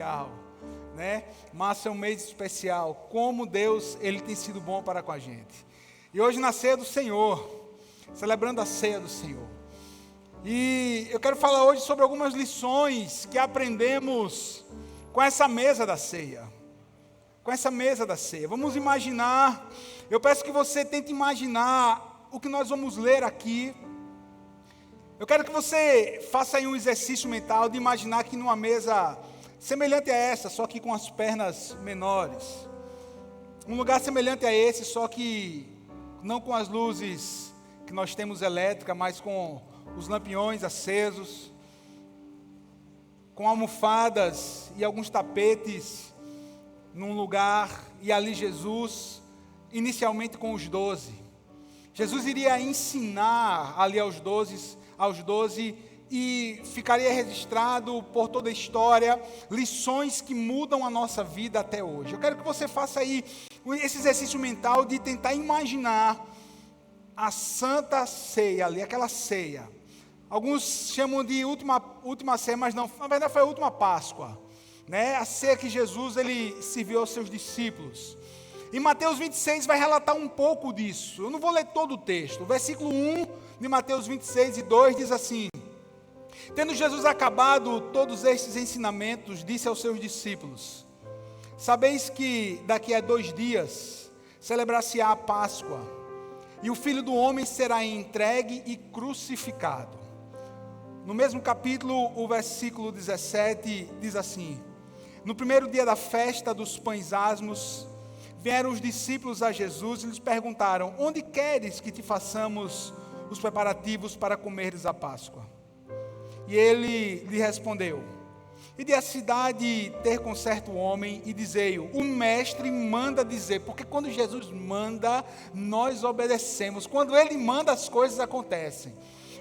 especial, né? Março é um mês especial. Como Deus, Ele tem sido bom para com a gente. E hoje na ceia do Senhor, celebrando a ceia do Senhor. E eu quero falar hoje sobre algumas lições que aprendemos com essa mesa da ceia. Com essa mesa da ceia. Vamos imaginar, eu peço que você tente imaginar o que nós vamos ler aqui. Eu quero que você faça aí um exercício mental de imaginar que numa mesa semelhante a essa, só que com as pernas menores. Um lugar semelhante a esse, só que não com as luzes que nós temos elétrica, mas com os lampiões acesos, com almofadas e alguns tapetes num lugar, e ali Jesus, inicialmente com os 12. Jesus iria ensinar ali aos 12, e ficaria registrado por toda a história, lições que mudam a nossa vida até hoje. Eu quero que você faça aí esse exercício mental de tentar imaginar a Santa Ceia ali, aquela ceia. Alguns chamam de última ceia, mas não, na verdade foi a última Páscoa, né? A ceia que Jesus ele serviu aos seus discípulos. E Mateus 26 vai relatar um pouco disso. Eu não vou ler todo o texto. O versículo 1 de Mateus 26 e 2 diz assim: tendo Jesus acabado todos estes ensinamentos, disse aos seus discípulos: sabeis que daqui a 2 dias celebrar-se-á a Páscoa, e o Filho do Homem será entregue e crucificado. No mesmo capítulo, o versículo 17 diz assim: no primeiro dia da festa dos pães asmos, vieram os discípulos a Jesus e lhes perguntaram: onde queres que te façamos os preparativos para comeres a Páscoa? E ele lhe respondeu: ide à cidade ter com certo homem e dizei-o, o mestre manda dizer. Porque quando Jesus manda, nós obedecemos. Quando ele manda, as coisas acontecem.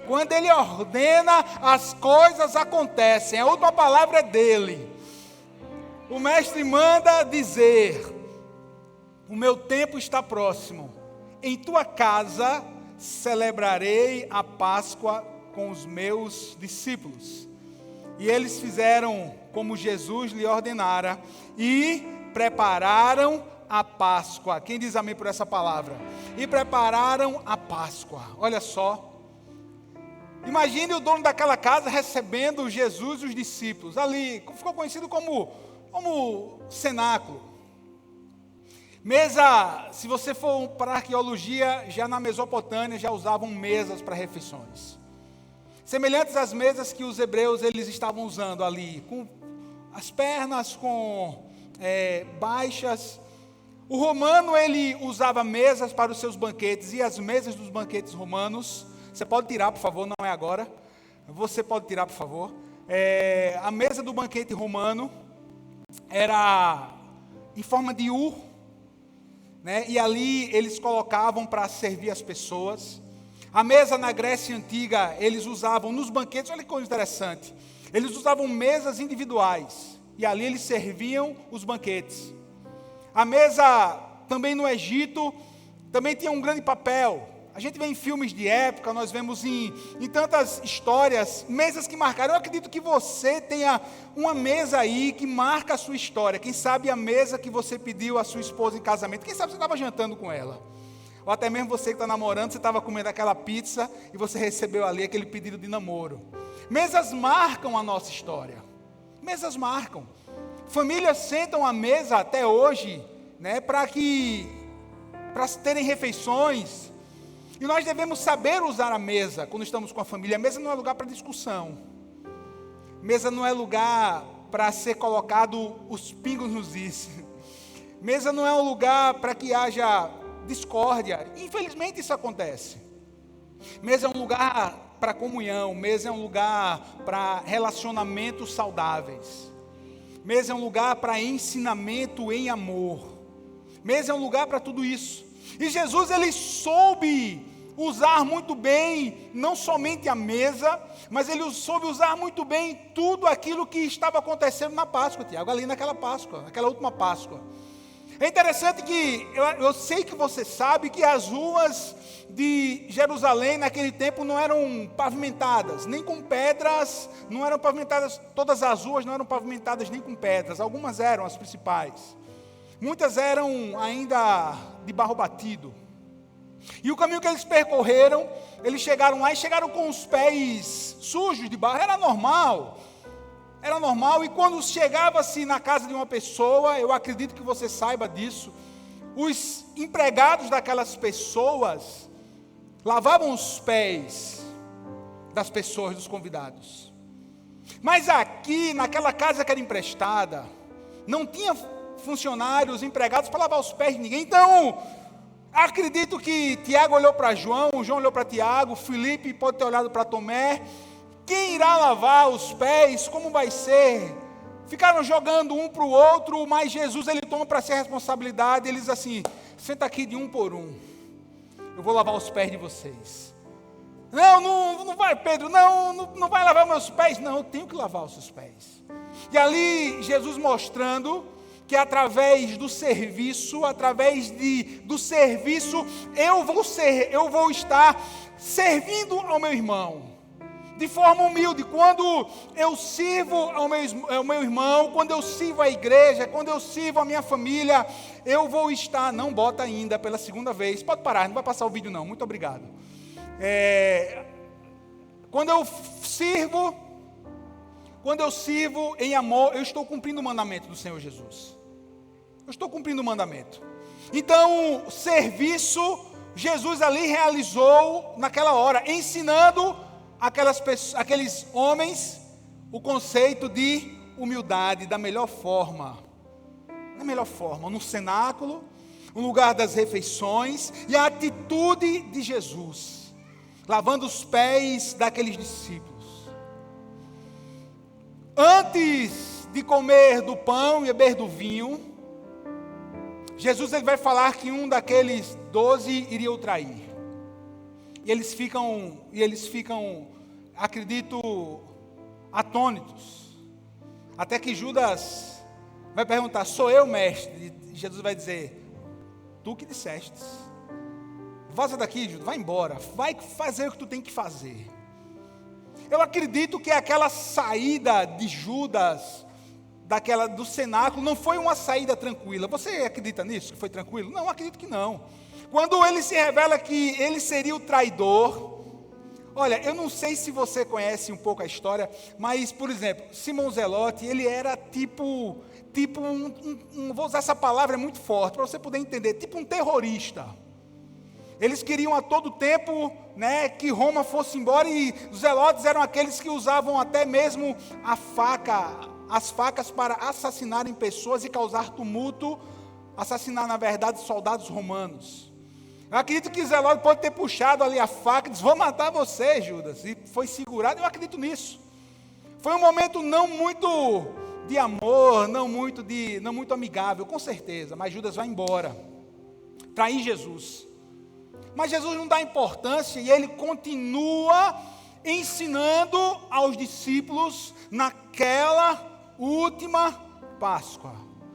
Quando ele ordena, as coisas acontecem. A última palavra é dele. O mestre manda dizer: o meu tempo está próximo. Em tua casa celebrarei a Páscoa com os meus discípulos. E eles fizeram como Jesus lhe ordenara e prepararam a Páscoa. Quem diz amém por essa palavra? E prepararam a Páscoa. Olha só. Imagine o dono daquela casa recebendo Jesus e os discípulos. Ali, ficou conhecido como cenáculo. Mesa, se você for para a arqueologia, já na Mesopotâmia já usavam mesas para refeições. Semelhantes às mesas que os hebreus eles estavam usando ali, com as pernas baixas. O romano ele usava mesas para os seus banquetes, e as mesas dos banquetes romanos, você pode tirar por favor, não é agora, você pode tirar por favor, a mesa do banquete romano era em forma de U, né? E ali eles colocavam para servir as pessoas. A mesa na Grécia Antiga, eles usavam nos banquetes, olha que coisa interessante, eles usavam mesas individuais, e ali eles serviam os banquetes. A mesa também no Egito, também tinha um grande papel. A gente vê em filmes de época, nós vemos em tantas histórias, mesas que marcaram. Eu acredito que você tenha uma mesa aí que marca a sua história. Quem sabe a mesa que você pediu à sua esposa em casamento, quem sabe você estava jantando com ela. Ou até mesmo você que está namorando, você estava comendo aquela pizza e você recebeu ali aquele pedido de namoro. Mesas marcam a nossa história. Mesas marcam. Famílias sentam à mesa até hoje, né, para terem refeições. E nós devemos saber usar a mesa quando estamos com a família. A mesa não é lugar para discussão. Mesa não é lugar para ser colocado os pingos nos is. Mesa não é um lugar para que haja discórdia. Infelizmente isso acontece. Mesa é um lugar para comunhão. Mesa é um lugar para relacionamentos saudáveis. Mesa é um lugar para ensinamento em amor. Mesa é um lugar para tudo isso. E Jesus ele soube usar muito bem, não somente a mesa, mas ele soube usar muito bem tudo aquilo que estava acontecendo na Páscoa, Tiago, ali naquela Páscoa, naquela última Páscoa. É interessante que, eu sei que você sabe que as ruas de Jerusalém naquele tempo não eram pavimentadas, nem com pedras, não eram pavimentadas, todas as ruas não eram pavimentadas nem com pedras, algumas eram as principais. Muitas eram ainda de barro batido. E o caminho que eles percorreram, eles chegaram lá e chegaram com os pés sujos de barro, era normal, e quando chegava-se na casa de uma pessoa, eu acredito que você saiba disso, os empregados daquelas pessoas lavavam os pés das pessoas, dos convidados. Mas aqui, naquela casa que era emprestada, não tinha funcionários, empregados para lavar os pés de ninguém. Então, acredito que Tiago olhou para João, João olhou para Tiago, Filipe pode ter olhado para Tomé. Quem irá lavar os pés? Como vai ser? Ficaram jogando um para o outro, mas Jesus, ele toma para si a responsabilidade. Ele diz assim: senta aqui de um por um, eu vou lavar os pés de vocês. Não vai, Pedro, não vai lavar meus pés. Não, eu tenho que lavar os seus pés. E ali Jesus mostrando que através do serviço, eu vou estar servindo ao meu irmão de forma humilde. Quando eu sirvo ao meu irmão, quando eu sirvo a igreja, quando eu sirvo a minha família, eu vou estar, não bota ainda pela segunda vez, pode parar, não vai passar o vídeo não, muito obrigado. Quando eu sirvo em amor, eu estou cumprindo o mandamento do Senhor Jesus. Eu estou cumprindo o mandamento. Então, serviço, Jesus ali realizou naquela hora, ensinando aqueles homens o conceito de humildade da melhor forma. No cenáculo, no lugar das refeições, e a atitude de Jesus, lavando os pés daqueles discípulos. Antes de comer do pão e beber do vinho, Jesus ele vai falar que um daqueles 12 iria o trair. E eles ficam, acredito, atônitos. Até que Judas vai perguntar: sou eu, mestre? E Jesus vai dizer: tu que disseste. Vaza daqui, Judas, vai embora, vai fazer o que tu tem que fazer. Eu acredito que aquela saída de Judas, do cenáculo, não foi uma saída tranquila. Você acredita nisso, que foi tranquilo? Não, acredito que não. Quando ele se revela que ele seria o traidor, olha, eu não sei se você conhece um pouco a história, mas, por exemplo, Simão Zelote, ele era vou usar essa palavra, é muito forte, para você poder entender, tipo um terrorista. Eles queriam a todo tempo, né, que Roma fosse embora, e os zelotes eram aqueles que usavam até mesmo as facas para assassinarem pessoas e causar tumulto, assassinar, na verdade, soldados romanos. Eu acredito que Zelote pode ter puxado ali a faca e disse: vou matar você, Judas, e foi segurado. Eu acredito nisso. Foi um momento não muito de amor, não muito amigável, com certeza, mas Judas vai embora, trair Jesus. Mas Jesus não dá importância e ele continua ensinando aos discípulos naquela última Páscoa,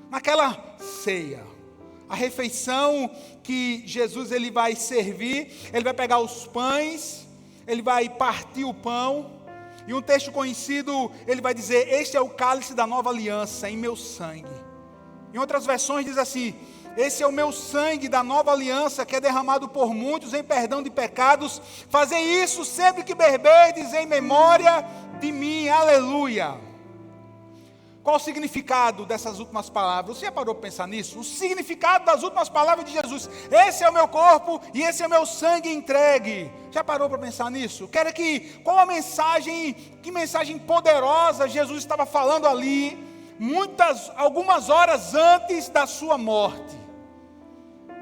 naquela ceia. A refeição que Jesus ele vai servir, ele vai pegar os pães, ele vai partir o pão, e um texto conhecido, ele vai dizer: este é o cálice da nova aliança em meu sangue. Em outras versões diz assim: esse é o meu sangue da nova aliança, que é derramado por muitos em perdão de pecados. Fazei isso sempre que beberdes em memória de mim. Aleluia. Qual o significado dessas últimas palavras? Você já parou para pensar nisso? O significado das últimas palavras de Jesus: esse é o meu corpo e esse é o meu sangue entregue. Já parou para pensar nisso? Qual a mensagem, que mensagem poderosa Jesus estava falando ali, algumas horas antes da sua morte.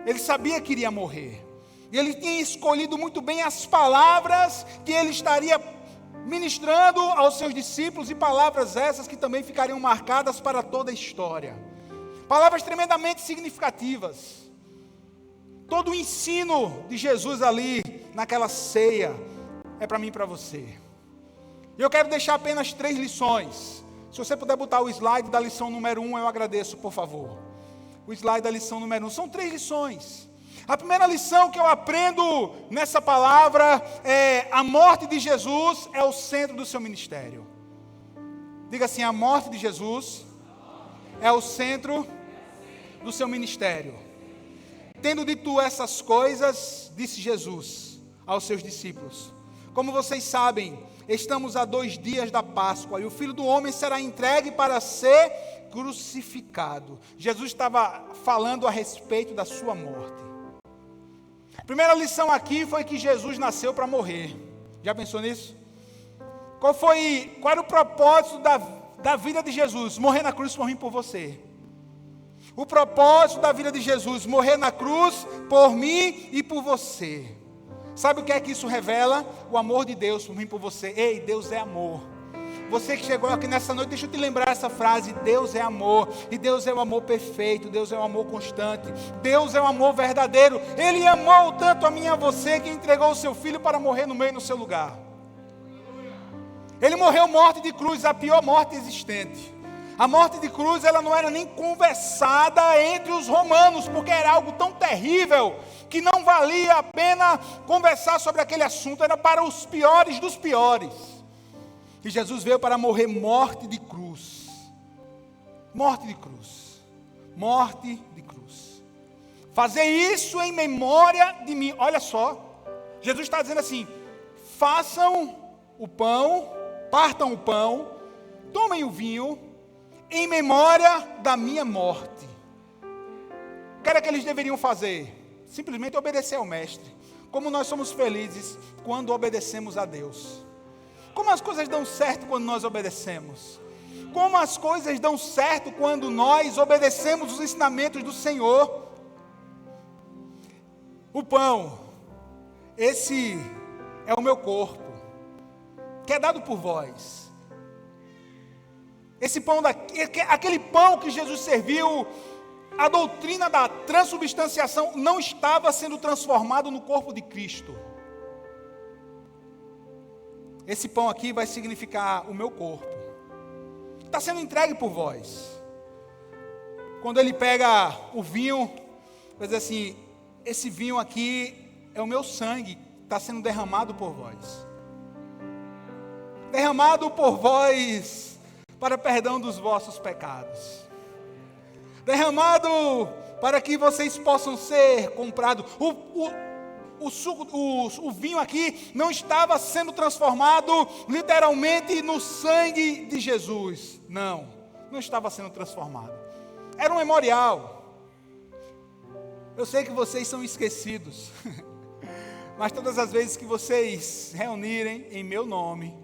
Ele sabia que iria morrer. E ele tinha escolhido muito bem as palavras que ele estaria ministrando aos seus discípulos, e palavras essas que também ficariam marcadas para toda a história. Palavras tremendamente significativas. Todo o ensino de Jesus ali, naquela ceia, é para mim e para você. E eu quero deixar apenas 3 lições. Se você puder botar o slide da lição número 1, eu agradeço, por favor. o slide da lição número 1. São 3 lições. A primeira lição que eu aprendo nessa palavra é: a morte de Jesus é o centro do seu ministério. Diga assim: a morte de Jesus é o centro do seu ministério. Tendo dito essas coisas, disse Jesus aos seus discípulos: como vocês sabem, estamos a 2 dias da Páscoa, e o Filho do Homem será entregue para ser crucificado. Jesus estava falando a respeito da sua morte. A primeira lição aqui foi que Jesus nasceu para morrer. Já pensou nisso? Qual era o propósito da vida de Jesus? Morrer na cruz por mim e por você. O propósito da vida de Jesus: morrer na cruz por mim e por você. Sabe o que é que isso revela? O amor de Deus por mim e por você. Ei, Deus é amor. Você que chegou aqui nessa noite, deixa eu te lembrar essa frase: Deus é amor, e Deus é o amor perfeito, Deus é o amor constante, Deus é o amor verdadeiro. Ele amou tanto a mim e a você que entregou o seu Filho para morrer no seu lugar. Ele morreu morte de cruz, a pior morte existente. A morte de cruz, ela não era nem conversada entre os romanos, porque era algo tão terrível que não valia a pena conversar sobre aquele assunto. Era para os piores dos piores. E Jesus veio para morrer morte de cruz. Morte de cruz. Morte de cruz. Fazer isso em memória de mim. Olha só. Jesus está dizendo assim: façam o pão, partam o pão, tomem o vinho, em memória da minha morte. O que era que eles deveriam fazer? Simplesmente obedecer ao Mestre. Como nós somos felizes quando obedecemos a Deus. Como as coisas dão certo quando nós obedecemos. Como as coisas dão certo quando nós obedecemos os ensinamentos do Senhor. O pão, esse é o meu corpo, que é dado por vós. Esse pão aquele pão que Jesus serviu, a doutrina da transubstanciação não estava sendo transformado no corpo de Cristo. Esse pão aqui vai significar o meu corpo. Está sendo entregue por vós. Quando ele pega o vinho, vai dizer assim: esse vinho aqui é o meu sangue, está sendo derramado por vós. Derramado por vós para perdão dos vossos pecados. Derramado para que vocês possam ser comprados. O vinho aqui não estava sendo transformado literalmente no sangue de Jesus. Não estava sendo transformado. Era um memorial. Eu sei que vocês são esquecidos, mas todas as vezes que vocês reunirem em meu nome,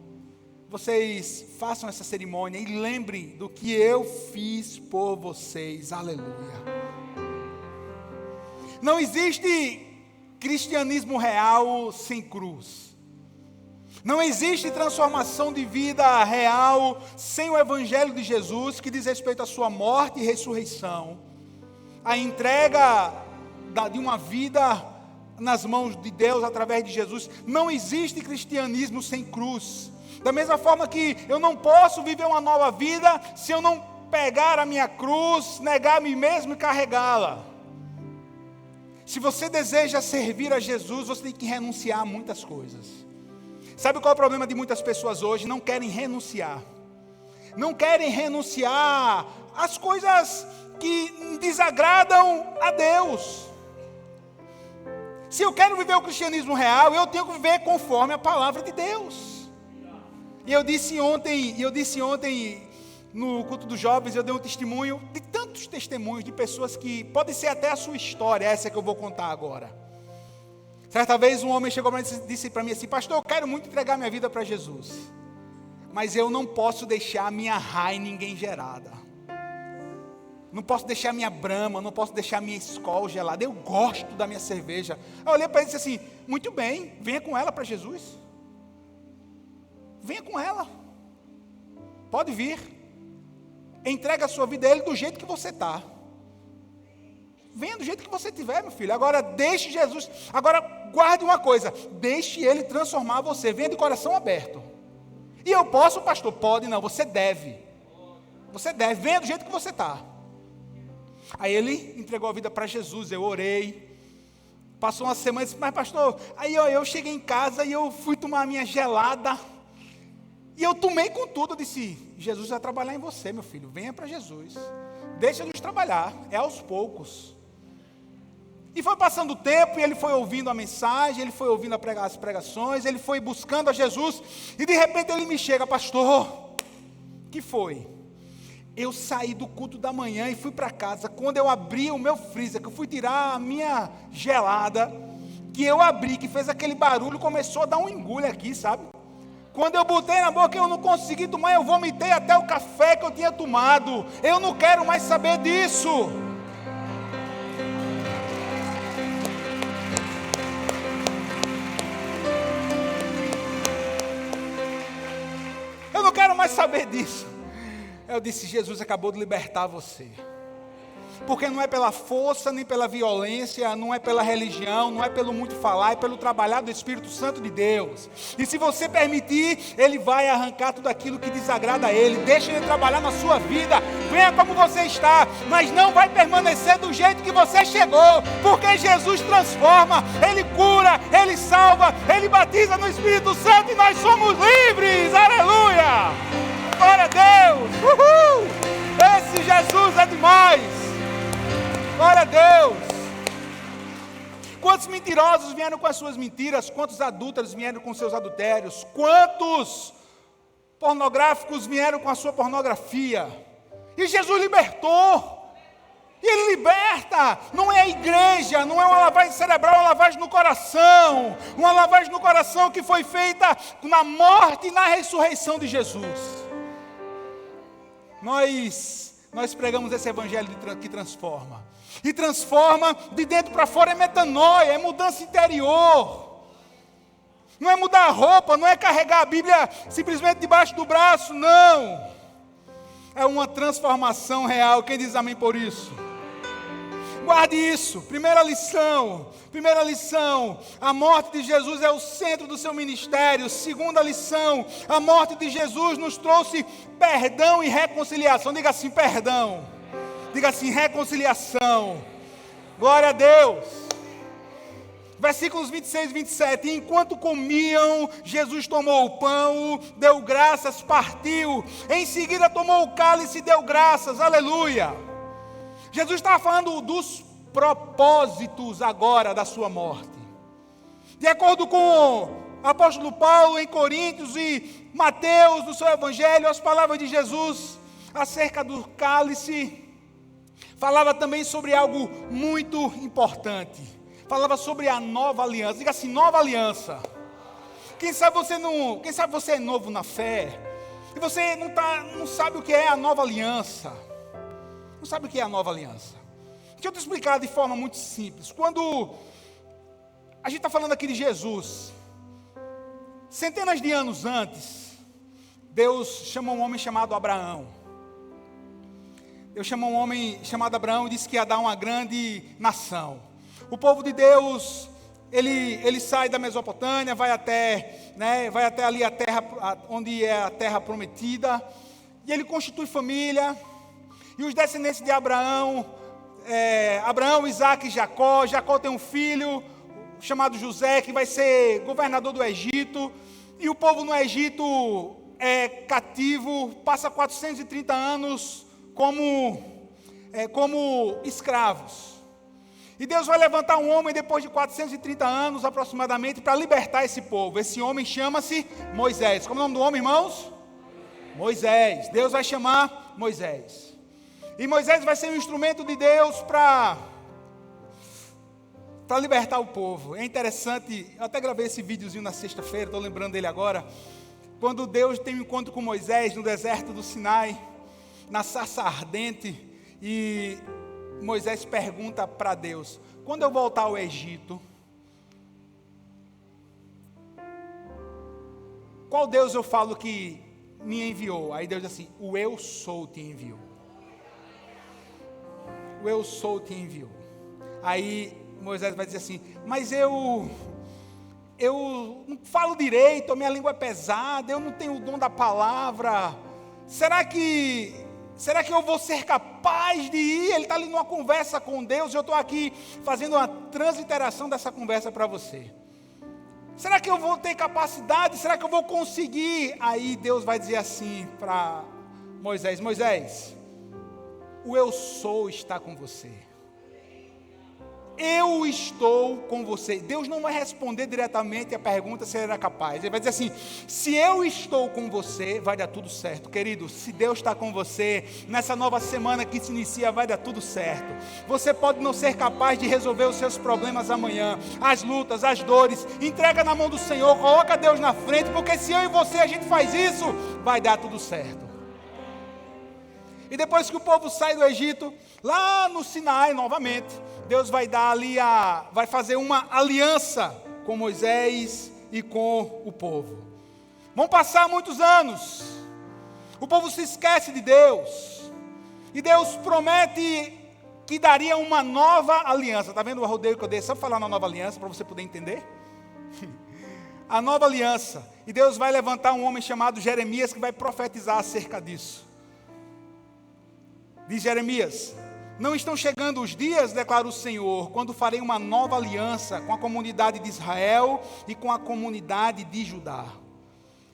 vocês façam essa cerimônia e lembrem do que eu fiz por vocês. Aleluia. Não existe cristianismo real sem cruz. Não existe transformação de vida real sem o Evangelho de Jesus, que diz respeito à sua morte e ressurreição. A entrega de uma vida nas mãos de Deus através de Jesus. Não existe cristianismo sem cruz. Da mesma forma que eu não posso viver uma nova vida se eu não pegar a minha cruz, negar a mim mesmo e carregá-la. Se você deseja servir a Jesus, você tem que renunciar a muitas coisas. Sabe qual é o problema de muitas pessoas hoje? Não querem renunciar. Não querem renunciar às coisas que desagradam a Deus. Se eu quero viver o cristianismo real, eu tenho que viver conforme a palavra de Deus. E eu disse ontem no culto dos jovens, eu dei um testemunho de tantos testemunhos de pessoas que podem ser até a sua história, essa que eu vou contar agora. Certa vez um homem chegou para mim e disse para mim assim: pastor, eu quero muito entregar minha vida para Jesus, mas eu não posso deixar a minha Heineken gerada, não posso deixar a minha Brahma, não posso deixar a minha Skol gelada, eu gosto da minha cerveja. Eu olhei para ele e disse assim: muito bem, venha com ela para Jesus, venha com ela, pode vir. Entrega a sua vida a Ele do jeito que você está. Venha do jeito que você estiver, meu filho. Agora deixe Jesus. Agora guarde uma coisa: deixe Ele transformar você. Venha de coração aberto. E eu posso, pastor? Pode não, você deve. Você deve, venha do jeito que você está. Aí ele entregou a vida para Jesus, eu orei. Passou uma semana e disse, mas pastor, aí eu cheguei em casa e eu fui tomar a minha gelada. E eu tomei com tudo, eu disse, Jesus vai trabalhar em você, meu filho, venha para Jesus. Deixa Deus trabalhar, é aos poucos. E foi passando o tempo, e ele foi ouvindo a mensagem, ele foi ouvindo as pregações, ele foi buscando a Jesus, e de repente ele me chega, pastor, que foi? Eu saí do culto da manhã e fui para casa. Quando eu abri o meu freezer, que eu fui tirar a minha gelada, que eu abri, que fez aquele barulho, começou a dar um engule aqui, sabe? Quando eu botei na boca, eu não consegui tomar, eu vomitei até o café que eu tinha tomado. Eu não quero mais saber disso. Eu não quero mais saber disso. Eu disse, Jesus acabou de libertar você. Porque não é pela força, nem pela violência, não é pela religião, não é pelo muito falar, é pelo trabalhar do Espírito Santo de Deus. E se você permitir, Ele vai arrancar tudo aquilo que desagrada a Ele. Deixa Ele trabalhar na sua vida. Venha como você está, mas não vai permanecer do jeito que você chegou. Porque Jesus transforma, Ele cura, Ele salva, Ele batiza no Espírito Santo e nós somos livres. Aleluia! Glória a Deus! Uhul! Esse Jesus é demais! Glória a Deus! Quantos mentirosos vieram com as suas mentiras? Quantos adúlteros vieram com seus adultérios? Quantos pornográficos vieram com a sua pornografia? E Jesus libertou. E Ele liberta. Não é a igreja, não é uma lavagem cerebral, é uma lavagem no coração. Uma lavagem no coração que foi feita na morte e na ressurreição de Jesus. Nós pregamos esse evangelho que transforma. E transforma de dentro para fora, é metanoia, é mudança interior. Não é mudar a roupa, não é carregar a Bíblia simplesmente debaixo do braço, não. É uma transformação real. Quem diz amém por isso? Guarde isso. Primeira lição, a morte de Jesus é o centro do seu ministério. Segunda lição, a morte de Jesus nos trouxe perdão e reconciliação. Diga assim, perdão. Diga assim, reconciliação. Glória a Deus. Versículos 26 e 27. Enquanto comiam, Jesus tomou o pão, deu graças, partiu. Em seguida tomou o cálice e deu graças. Aleluia. Jesus estava falando dos propósitos agora da sua morte. De acordo com o apóstolo Paulo em Coríntios e Mateus no seu evangelho, as palavras de Jesus acerca do cálice, falava também sobre algo muito importante. Falava sobre a nova aliança. Diga assim, nova aliança. Quem sabe você é novo na fé e você não sabe o que é a nova aliança. Não sabe o que é a nova aliança. Deixa eu te explicar de forma muito simples. Quando a gente está falando aqui de Jesus, centenas de anos antes, Deus chamou um homem chamado Abraão. Deus chamou um homem chamado Abraão e disse que ia dar uma grande nação. O povo de Deus, ele sai da Mesopotâmia, vai até ali a terra, onde é a terra prometida, e ele constitui família. E os descendentes de Abraão, Isaac e Jacó. Jacó tem um filho chamado José, que vai ser governador do Egito. E o povo no Egito é cativo, passa 430 anos como escravos. E Deus vai levantar um homem depois de 430 anos aproximadamente para libertar esse povo. Esse homem chama-se Moisés. Como é o nome do homem, irmãos? Moisés. Deus vai chamar Moisés. E Moisés vai ser um instrumento de Deus para libertar o povo. É interessante, eu até gravei esse videozinho na sexta-feira, estou lembrando dele agora. Quando Deus tem um encontro com Moisés no deserto do Sinai, na sarça ardente, e Moisés pergunta para Deus: quando eu voltar ao Egito, qual Deus eu falo que me enviou? Aí Deus diz assim: o eu sou te enviou. O eu sou te enviou. Aí Moisés vai dizer assim: mas eu não falo direito, a minha língua é pesada, eu não tenho o dom da palavra. Será que Será que eu vou ser capaz de ir? Ele está ali numa conversa com Deus e eu estou aqui fazendo uma transliteração dessa conversa para você. Será que eu vou ter capacidade? Será que eu vou conseguir? Aí Deus vai dizer assim para Moisés: Moisés, o eu sou está com você. Eu estou com você. Deus não vai responder diretamente a pergunta se ele era capaz. Ele vai dizer assim: se eu estou com você, vai dar tudo certo. Querido, se Deus está com você, nessa nova semana que se inicia, vai dar tudo certo. Você pode não ser capaz de resolver os seus problemas amanhã, as lutas, as dores. Entrega na mão do Senhor, coloca Deus na frente, porque se eu e você a gente faz isso, vai dar tudo certo. E depois que o povo sai do Egito, lá no Sinai novamente, Deus vai dar ali vai fazer uma aliança com Moisés e com o povo. Vão passar muitos anos. O povo se esquece de Deus. E Deus promete que daria uma nova aliança. Está vendo o rodeio que eu dei? Só falar na nova aliança para você poder entender. A nova aliança. E Deus vai levantar um homem chamado Jeremias que vai profetizar acerca disso. Diz Jeremias: não estão chegando os dias, declara o Senhor, quando farei uma nova aliança com a comunidade de Israel e com a comunidade de Judá.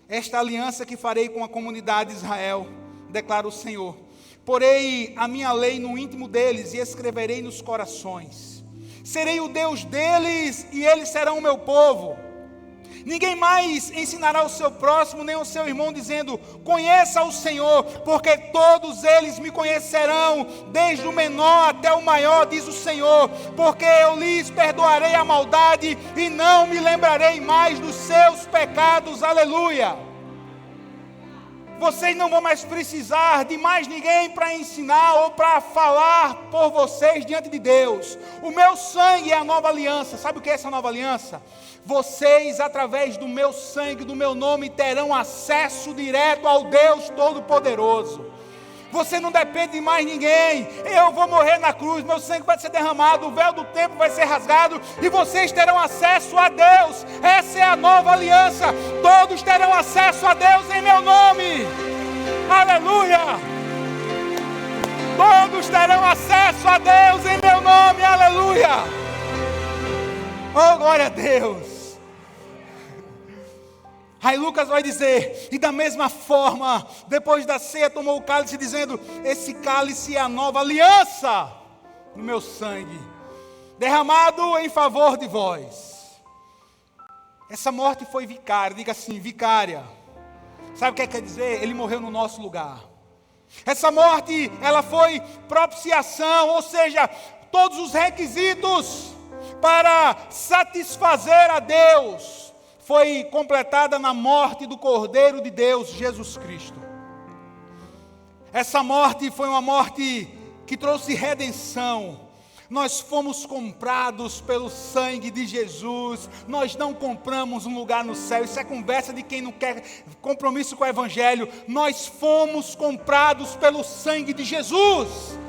Esta aliança que farei com a comunidade de Israel, declara o Senhor, porei a minha lei no íntimo deles e escreverei nos corações. Serei o Deus deles e eles serão o meu povo. Ninguém mais ensinará o seu próximo, nem o seu irmão, dizendo: conheça o Senhor, porque todos eles me conhecerão, desde o menor até o maior, diz o Senhor, porque eu lhes perdoarei a maldade e não me lembrarei mais dos seus pecados. Aleluia! Vocês não vão mais precisar de mais ninguém para ensinar ou para falar por vocês diante de Deus. O meu sangue é a nova aliança. Sabe o que é essa nova aliança? Vocês, através do meu sangue, do meu nome, terão acesso direto ao Deus Todo-Poderoso. Você não depende de mais ninguém. Eu vou morrer na cruz, meu sangue vai ser derramado, o véu do templo vai ser rasgado e vocês terão acesso a Deus. Essa é a nova aliança. Todos terão acesso a Deus em meu nome. Aleluia! Todos terão acesso a Deus em meu nome. Aleluia! Oh, glória a Deus! Aí Lucas vai dizer: e da mesma forma, depois da ceia, tomou o cálice, dizendo: esse cálice é a nova aliança no meu sangue, derramado em favor de vós. Essa morte foi vicária, diga assim, vicária. Sabe o que quer dizer? Ele morreu no nosso lugar. Essa morte, ela foi propiciação, ou seja, todos os requisitos para satisfazer a Deus foi completada na morte do Cordeiro de Deus, Jesus Cristo. Essa morte foi uma morte que trouxe redenção. Nós fomos comprados pelo sangue de Jesus. Nós não compramos um lugar no céu. Isso é conversa de quem não quer compromisso com o Evangelho. Nós fomos comprados pelo sangue de Jesus.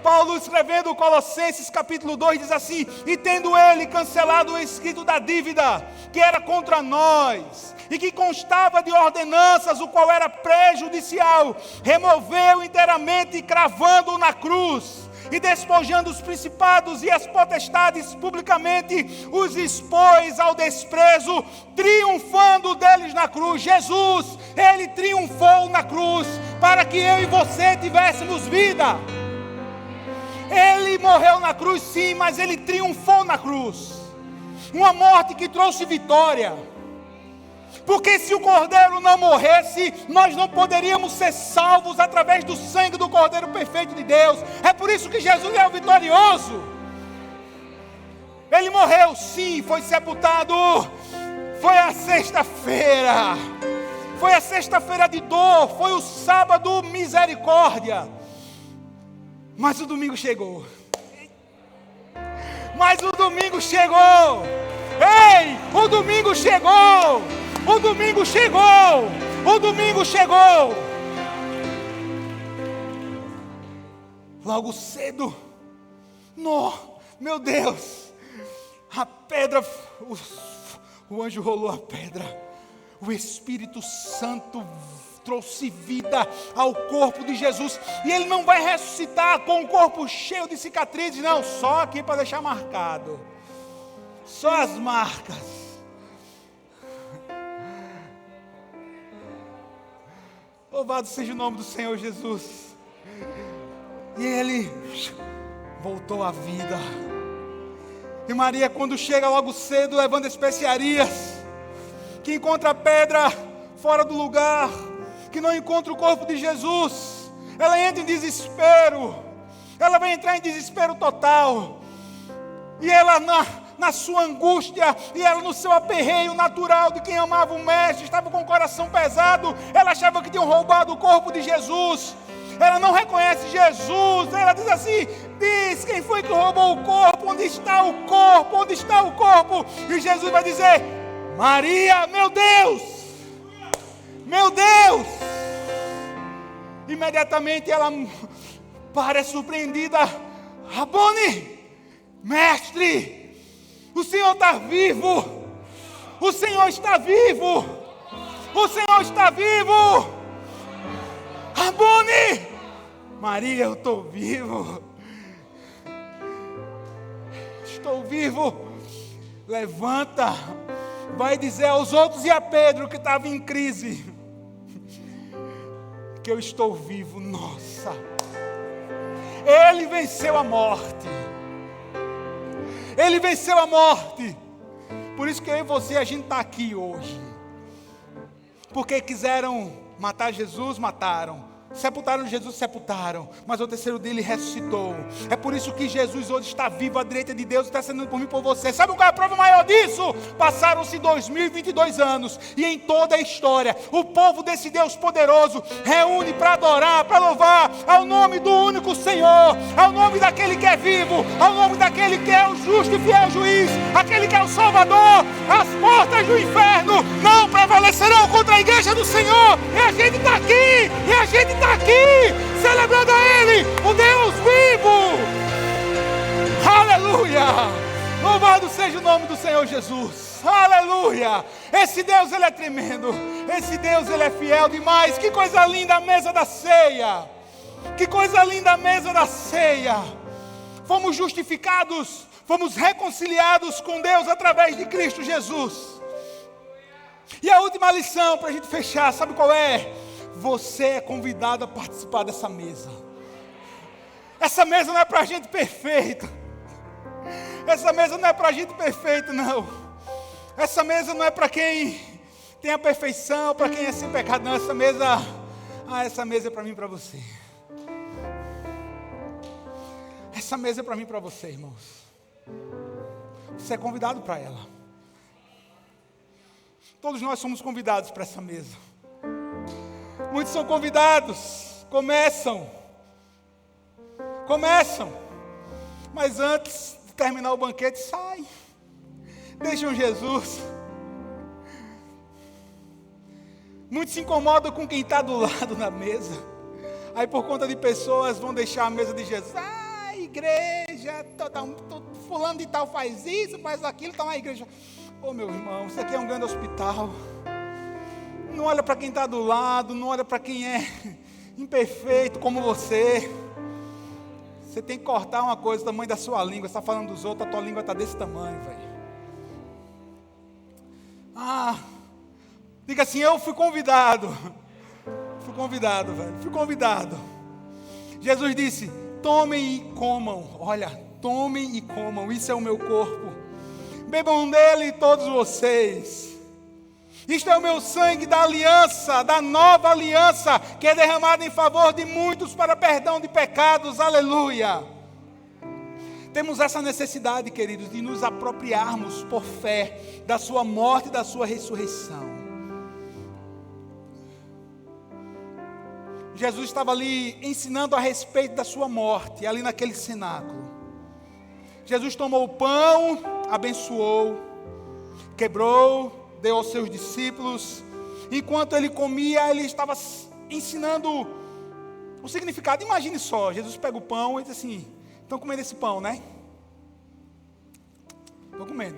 Paulo, escrevendo Colossenses capítulo 2, diz assim: e tendo ele cancelado o escrito da dívida que era contra nós e que constava de ordenanças, o qual era prejudicial, removeu inteiramente, cravando-o na cruz, e despojando os principados e as potestades publicamente, os expôs ao desprezo, triunfando deles na cruz. Jesus, ele triunfou na cruz para que eu e você tivéssemos vida. Ele morreu na cruz, sim, mas ele triunfou na cruz. Uma morte que trouxe vitória. Porque se o Cordeiro não morresse, nós não poderíamos ser salvos através do sangue do Cordeiro perfeito de Deus. É por isso que Jesus é o vitorioso. Ele morreu, sim, foi sepultado. Foi a sexta-feira. Foi a sexta-feira de dor. Foi o sábado misericórdia. Mas o domingo chegou. Mas o domingo chegou. Ei, o domingo chegou. O domingo chegou. O domingo chegou. Logo cedo. Meu Deus. A pedra. O anjo rolou a pedra. O Espírito Santo trouxe vida ao corpo de Jesus. E Ele não vai ressuscitar com um corpo cheio de cicatrizes, não. Só aqui para deixar marcado. Só as marcas. Louvado seja o nome do Senhor Jesus. E Ele voltou à vida. E Maria, quando chega logo cedo, levando especiarias, que encontra a pedra fora do lugar, que não encontra o corpo de Jesus, ela entra em desespero. Ela vai entrar em desespero total. E ela na sua angústia, e ela no seu aperreio natural de quem amava o mestre, estava com o coração pesado, ela achava que tinham roubado o corpo de Jesus. Ela não reconhece Jesus. Ela diz assim: diz, quem foi que roubou o corpo? Onde está o corpo? Onde está o corpo? E Jesus vai dizer: Maria, meu Deus, meu Deus. Imediatamente ela parece surpreendida: Rabone, mestre, o Senhor está vivo, o Senhor está vivo, o Senhor está vivo. Rabone, Maria, eu estou vivo, estou vivo. Levanta, vai dizer aos outros e a Pedro, que estava em crise, que eu estou vivo. Nossa, Ele venceu a morte. Ele venceu a morte. Por isso que eu e você, a gente está aqui hoje. Porque quiseram matar Jesus, mataram. Sepultaram Jesus, sepultaram. Mas ao terceiro dia Ele ressuscitou. É por isso que Jesus hoje está vivo à direita de Deus, está sendo por mim e por você. Sabe qual é a prova maior disso? Passaram-se 2022 anos. E em toda a história, o povo desse Deus poderoso reúne para adorar, para louvar ao nome do único Senhor, ao nome daquele que é vivo, ao nome daquele que é o justo e fiel juiz, aquele que é o Salvador. As portas do inferno não prevalecerão contra a igreja do Senhor. E a gente está aqui, e a gente está aqui, celebrando a Ele, o Deus vivo. Aleluia! Louvado seja o nome do Senhor Jesus. Aleluia! Esse Deus, Ele é tremendo. Esse Deus, Ele é fiel demais. Que coisa linda a mesa da ceia. Que coisa linda a mesa da ceia. Fomos justificados, fomos reconciliados com Deus através de Cristo Jesus. E a última lição para a gente fechar, sabe qual é? Você é convidado a participar dessa mesa. Essa mesa não é para gente perfeita. Essa mesa não é para gente perfeita, não. Essa mesa não é para quem tem a perfeição, para quem é sem pecado, não. Essa mesa é para mim e para você. Essa mesa é para mim e para você, irmãos. Você é convidado para ela. Todos nós somos convidados para essa mesa. Muitos são convidados, começam, mas antes de terminar o banquete, saem, deixam Jesus. Muitos se incomodam com quem está do lado na mesa, aí por conta de pessoas vão deixar a mesa de Jesus. Igreja, fulano de tal faz isso, faz aquilo, está na igreja. Ô meu irmão, isso aqui é um grande hospital. Não olha para quem está do lado, não olha para quem é imperfeito como você. Você tem que cortar uma coisa do tamanho da sua língua. Você está falando dos outros, a tua língua está desse tamanho, velho. Diga assim: eu fui convidado. Fui convidado. Jesus disse: tomem e comam. Olha, tomem e comam. Isso é o meu corpo. Bebam dele todos vocês. Isto é o meu sangue da aliança, da nova aliança, que é derramado em favor de muitos para perdão de pecados. Aleluia! Temos essa necessidade, queridos, de nos apropriarmos por fé da sua morte e da sua ressurreição. Jesus estava ali ensinando a respeito da sua morte, ali naquele cenáculo. Jesus tomou o pão, abençoou, quebrou, deu aos seus discípulos. Enquanto ele comia, ele estava ensinando o significado. Imagine só, Jesus pega o pão e diz assim: estão comendo esse pão, né? Estão comendo.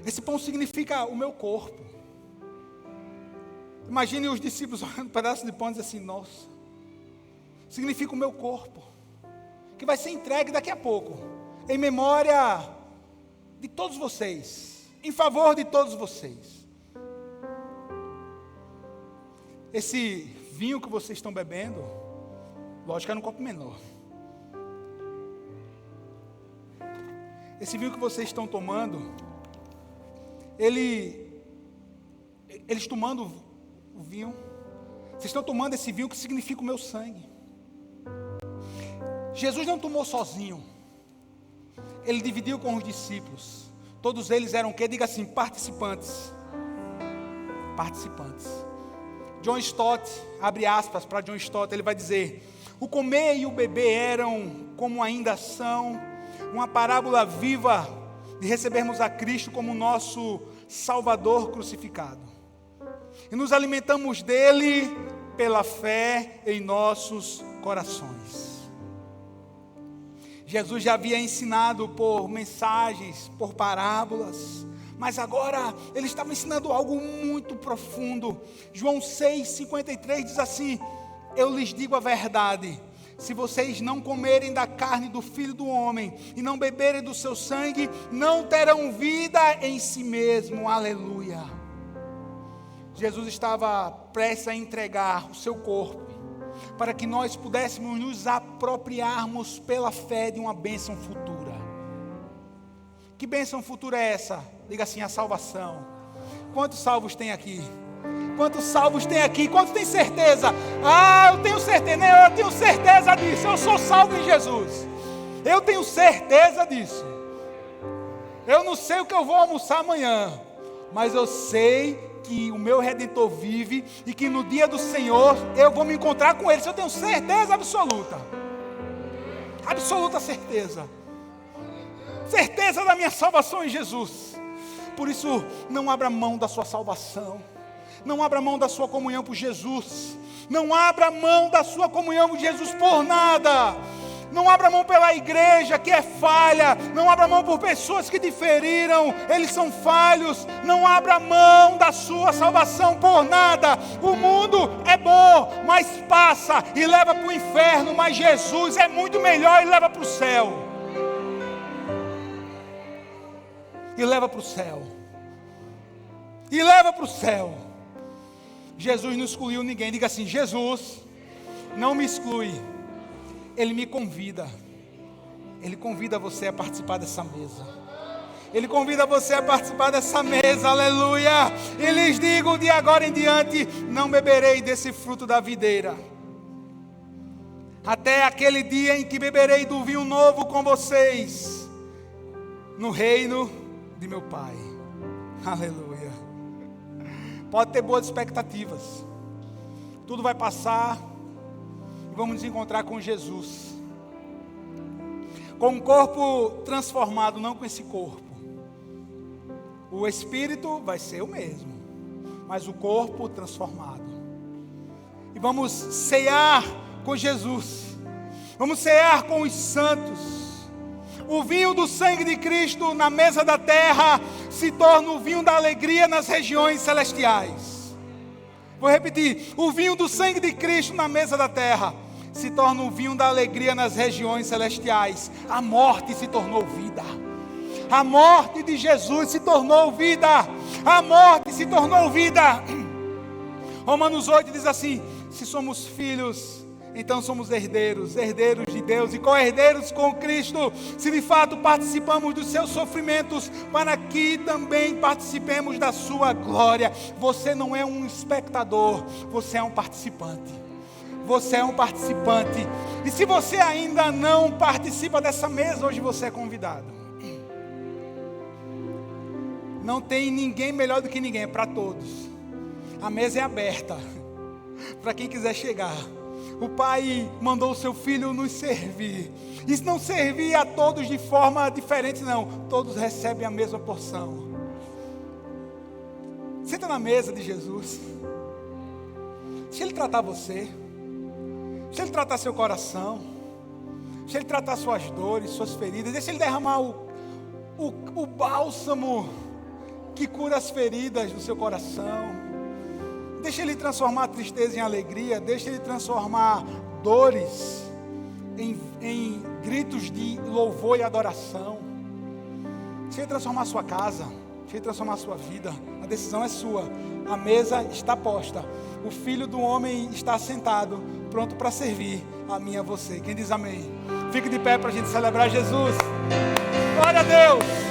Esse pão significa o meu corpo. Imagine os discípulos olhando um pedaço de pão e dizendo assim: nossa, significa o meu corpo, que vai ser entregue daqui a pouco, em memória de todos vocês, em favor de todos vocês. Esse vinho que vocês estão bebendo, lógico que é num copo menor. Esse vinho que vocês estão tomando, eles tomando o vinho, vocês estão tomando esse vinho que significa o meu sangue. Jesus não tomou sozinho, ele dividiu com os discípulos. Todos eles eram o quê? Diga assim: participantes. Participantes. John Stott, abre aspas para John Stott, ele vai dizer: o comer e o beber eram, como ainda são, uma parábola viva de recebermos a Cristo como nosso Salvador crucificado. E nos alimentamos dele pela fé em nossos corações. Jesus já havia ensinado por mensagens, por parábolas, mas agora ele estava ensinando algo muito profundo. João 6,53 diz assim: eu lhes digo a verdade, se vocês não comerem da carne do Filho do Homem e não beberem do seu sangue, não terão vida em si mesmo. Aleluia. Jesus estava prestes a entregar o seu corpo, para que nós pudéssemos nos apropriarmos pela fé de uma bênção futura. Que bênção futura é essa? Diga assim: a salvação. Quantos salvos tem aqui? Quantos salvos tem aqui? Quantos tem certeza? Eu tenho certeza, né? Eu tenho certeza disso. Eu sou salvo em Jesus. Eu tenho certeza disso. Eu não sei o que eu vou almoçar amanhã, mas eu sei que o meu Redentor vive e que no dia do Senhor eu vou me encontrar com Ele. Eu tenho certeza absoluta. Absoluta certeza. Certeza da minha salvação em Jesus. Por isso, não abra mão da sua salvação. Não abra mão da sua comunhão por Jesus. Não abra mão da sua comunhão com Jesus por nada. Não abra mão pela igreja que é falha. Não abra mão por pessoas que te feriram. Eles são falhos. Não abra mão da sua salvação por nada. O mundo é bom, mas passa e leva para o inferno. Mas Jesus é muito melhor e leva para o céu. E leva para o céu. E leva para o céu. Jesus não excluiu ninguém. Diga assim: Jesus não me exclui. Ele me convida. Ele convida você a participar dessa mesa. Ele convida você a participar dessa mesa. Aleluia. E lhes digo: de agora em diante não beberei desse fruto da videira, até aquele dia em que beberei do vinho novo com vocês no reino de meu Pai. Aleluia. Pode ter boas expectativas. Tudo vai passar e vamos nos encontrar com Jesus, com um corpo transformado, não com esse corpo. O espírito vai ser o mesmo, mas o corpo transformado. E vamos cear com Jesus. Vamos cear com os santos. O vinho do sangue de Cristo na mesa da terra se torna o vinho da alegria nas regiões celestiais. Vou repetir: o vinho do sangue de Cristo na mesa da terra se torna o vinho da alegria nas regiões celestiais. A morte se tornou vida. A morte de Jesus se tornou vida. A morte se tornou vida. Romanos 8 diz assim: se somos filhos, então somos herdeiros, herdeiros de Deus e co-herdeiros com Cristo, se de fato participamos dos seus sofrimentos, para que também participemos da sua glória. Você não é um espectador, você é um participante. Você é um participante. E se você ainda não participa dessa mesa, hoje você é convidado. Não tem ninguém melhor do que ninguém, é para todos. A mesa é aberta para quem quiser chegar. O Pai mandou o seu Filho nos servir. E não servir a todos de forma diferente, não. Todos recebem a mesma porção. Senta na mesa de Jesus. Deixa Ele tratar você. Deixa Ele tratar seu coração. Deixa Ele tratar suas dores, suas feridas. Deixa Ele derramar o bálsamo que cura as feridas do seu coração. Deixa Ele transformar a tristeza em alegria. Deixa Ele transformar dores em gritos de louvor e adoração. Deixa Ele transformar a sua casa. Deixa Ele transformar a sua vida. A decisão é sua. A mesa está posta. O Filho do Homem está sentado, pronto para servir a mim e a você. Quem diz amém? Fique de pé para a gente celebrar Jesus. Glória a Deus.